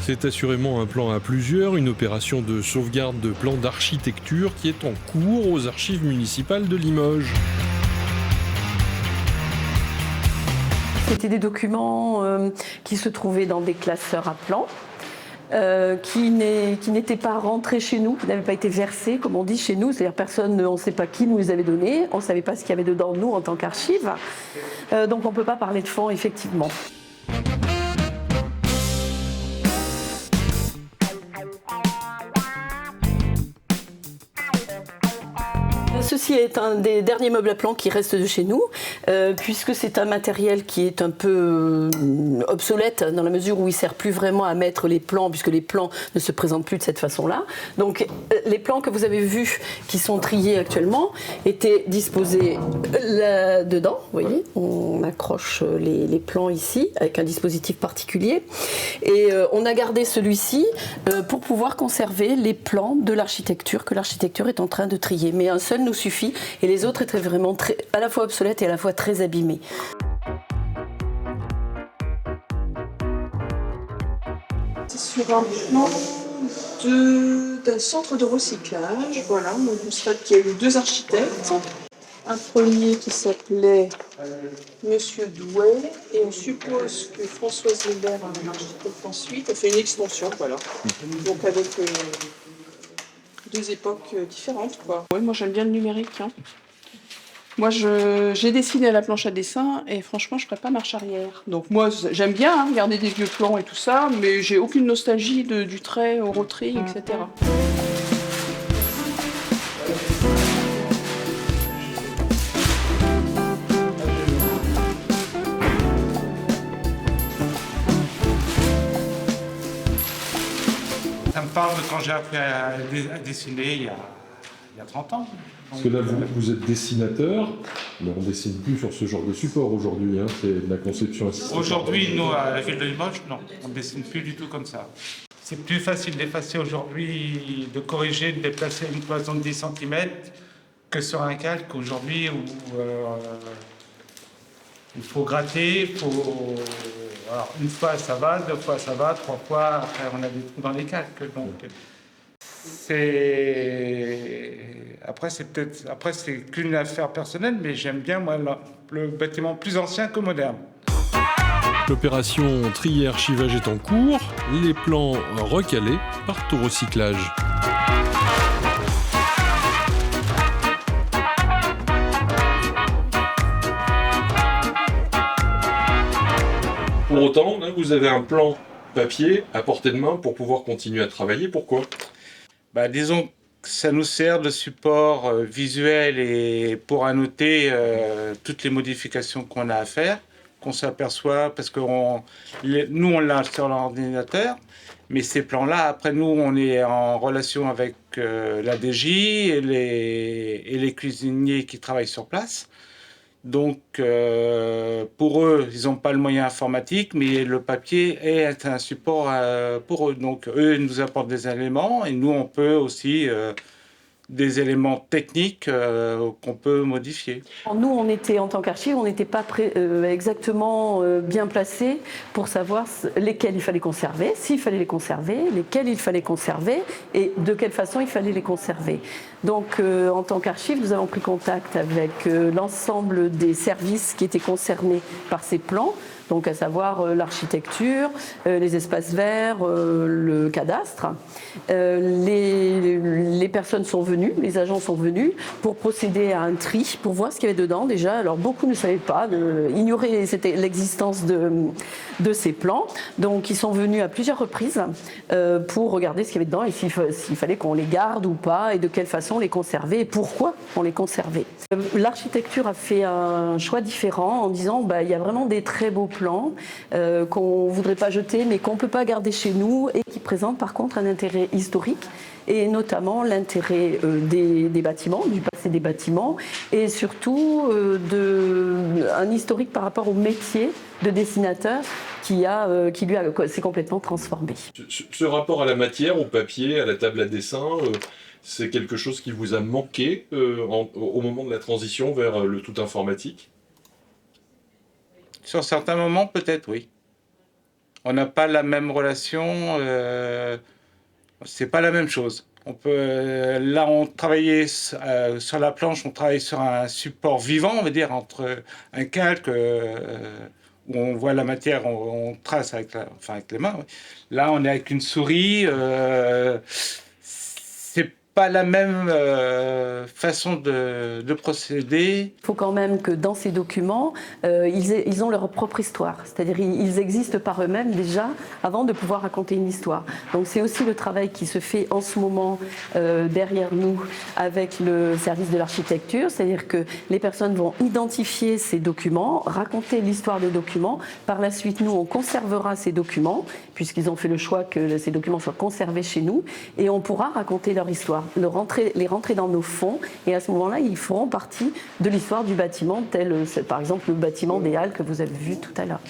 C'est assurément un plan à plusieurs, une opération de sauvegarde de plans d'architecture qui est en cours aux archives municipales de Limoges. C'était des documents qui se trouvaient dans des classeurs à plans, qui n'étaient pas rentrés chez nous, qui n'avaient pas été versés, comme on dit chez nous. C'est-à-dire personne, on ne sait pas qui nous les avait donnés, on ne savait pas ce qu'il y avait dedans, nous, en tant qu'archives. Donc on ne peut pas parler de fonds, effectivement. Ceci est un des derniers meubles à plans qui restent de chez nous, puisque c'est un matériel qui est un peu obsolète dans la mesure où il ne sert plus vraiment à mettre les plans, puisque les plans ne se présentent plus de cette façon-là. Donc les plans que vous avez vus, qui sont triés actuellement, étaient disposés là-dedans. Vous voyez, on accroche les plans ici avec un dispositif particulier. Et on a gardé celui-ci pour pouvoir conserver les plans de l'architecture que l'architecture est en train de trier. Mais un seul nous suffit et les autres étaient vraiment à la fois obsolètes et à la fois très abîmés. C'est sur un plan d'un centre de recyclage. Voilà, on constate qu'il y a eu deux architectes. Un premier qui s'appelait Monsieur Douai et on suppose que Françoise Weber, un architecte ensuite, a fait une extension, voilà. Donc avec deux époques différentes, quoi. Ouais, moi j'aime bien le numérique. Hein. Moi j'ai dessiné à la planche à dessin et franchement je ne ferais pas marche arrière. Donc moi j'aime bien garder des vieux plans et tout ça, mais j'ai aucune nostalgie du trait au retrait, etc. Ça me parle de quand j'ai appris à dessiner il y a 30 ans. Parce que là, vous êtes dessinateur, mais on ne dessine plus sur ce genre de support aujourd'hui, hein, c'est de la conception assistée. Aujourd'hui, nous, à la ville de Limoges, non, on ne dessine plus du tout comme ça. C'est plus facile d'effacer aujourd'hui, de corriger, de déplacer une cloison de 10 cm que sur un calque aujourd'hui où il faut gratter, alors, une fois ça va, deux fois ça va, trois fois, après on a des trous dans les calques. Donc, Après, c'est qu'une affaire personnelle, mais j'aime bien, moi, le bâtiment plus ancien que moderne. L'opération tri et archivage est en cours, les plans recalés partent au recyclage. Pour autant, là, vous avez un plan papier à portée de main pour pouvoir continuer à travailler. Pourquoi ? Disons que ça nous sert de support visuel et pour annoter toutes les modifications qu'on a à faire, qu'on s'aperçoit, parce que nous, on l'a sur l'ordinateur, mais ces plans-là, après nous, on est en relation avec la DJ et les cuisiniers qui travaillent sur place. Donc, pour eux, ils n'ont pas le moyen informatique, mais le papier est un support pour eux. Donc, eux ils nous apportent des éléments et nous, on peut aussi des éléments techniques qu'on peut modifier. Nous, on était, en tant qu'archive, on n'était pas exactement bien placés pour savoir lesquels il fallait conserver, s'il fallait les conserver, lesquels il fallait conserver et de quelle façon il fallait les conserver. Donc, en tant qu'archive, nous avons pris contact avec l'ensemble des services qui étaient concernés par ces plans, donc à savoir l'architecture, les espaces verts, le cadastre. Les personnes sont venues, les agents sont venus pour procéder à un tri, pour voir ce qu'il y avait dedans déjà. Alors beaucoup ne savaient pas, ignoraient l'existence de ces plans. Donc ils sont venus à plusieurs reprises pour regarder ce qu'il y avait dedans et s'il fallait qu'on les garde ou pas et de quelle façon les conserver et pourquoi on les conservait. L'architecture a fait un choix différent en disant il y a vraiment des très beaux plans qu'on ne voudrait pas jeter mais qu'on ne peut pas garder chez nous et qui présentent par contre un intérêt historique et notamment l'intérêt des bâtiments, du passé des bâtiments et surtout un historique par rapport au métier de dessinateur qui lui s'est complètement transformé. Ce rapport à la matière, au papier, à la table à dessin, c'est quelque chose qui vous a manqué au moment de la transition vers le tout informatique ? Sur certains moments, peut-être, oui. On n'a pas la même relation, c'est pas la même chose. Là, on travaillait sur la planche, on travaille sur un support vivant, on va dire, entre un calque où on voit la matière, on trace avec les mains. Ouais. Là, on est avec une souris. C'est pas la même façon de procéder. Il faut quand même que dans ces documents, ils ont leur propre histoire. C'est-à-dire ils existent par eux-mêmes déjà avant de pouvoir raconter une histoire. Donc c'est aussi le travail qui se fait en ce moment derrière nous avec le service de l'architecture. C'est-à-dire que les personnes vont identifier ces documents, raconter l'histoire des documents. Par la suite, nous, on conservera ces documents puisqu'ils ont fait le choix que ces documents soient conservés chez nous et on pourra raconter leur histoire, les rentrer dans nos fonds et à ce moment-là, ils feront partie de l'histoire du bâtiment, tel par exemple le bâtiment des Halles que vous avez vu tout à l'heure.